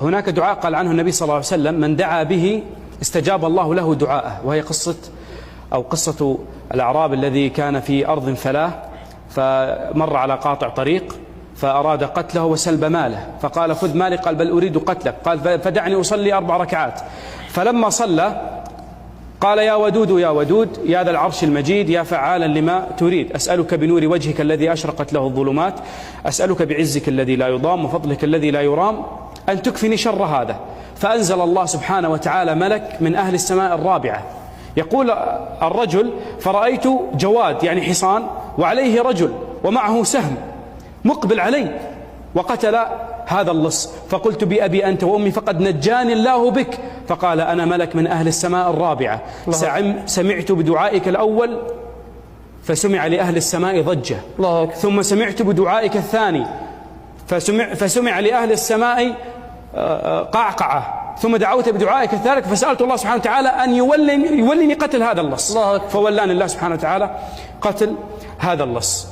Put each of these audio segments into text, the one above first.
هناك دعاء قال عنه النبي صلى الله عليه وسلم: من دعا به استجاب الله له دعاءه، وهي قصة الأعراب الذي كان في أرض فلاة، فمر على قاطع طريق فأراد قتله وسلب ماله، فقال: خذ مالي. قال: بل أريد قتلك. قال: فدعني أصلي 4 ركعات. فلما صلى قال: يا ودود يا ودود يا ذا العرش المجيد يا فعالا لما تريد، أسألك بنور وجهك الذي أشرقت له الظلمات، أسألك بعزك الذي لا يضام وفضلك الذي لا يرام أن تكفني شر هذا. فأنزل الله سبحانه وتعالى ملك من أهل السماء الرابعة. يقول الرجل: فرأيت جواد يعني حصان وعليه رجل ومعه سهم مقبل علي وقتل هذا اللص، فقلت: بأبي أنت وأمي فقد نجاني الله بك. فقال: أنا ملك من أهل السماء الرابعة، سمعت بدعائك الأول فسمع لأهل السماء ضجة، ثم سمعت بدعائك الثاني فسمع لأهل السماء قعقعة، ثم دعوت بدعائك الثالث فسألت الله سبحانه وتعالى أن يولني قتل هذا اللص، فولاني الله سبحانه وتعالى قتل هذا اللص.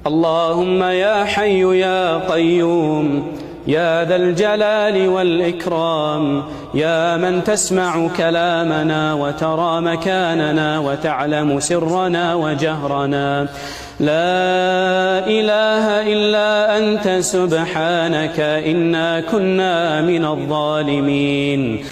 اللهم يا حي يا قيوم يا ذا الجلال والإكرام، يا من تسمع كلامنا وترى مكاننا وتعلم سرنا وجهرنا، لا إله إلا أنت سبحانك إنا كنا من الظالمين.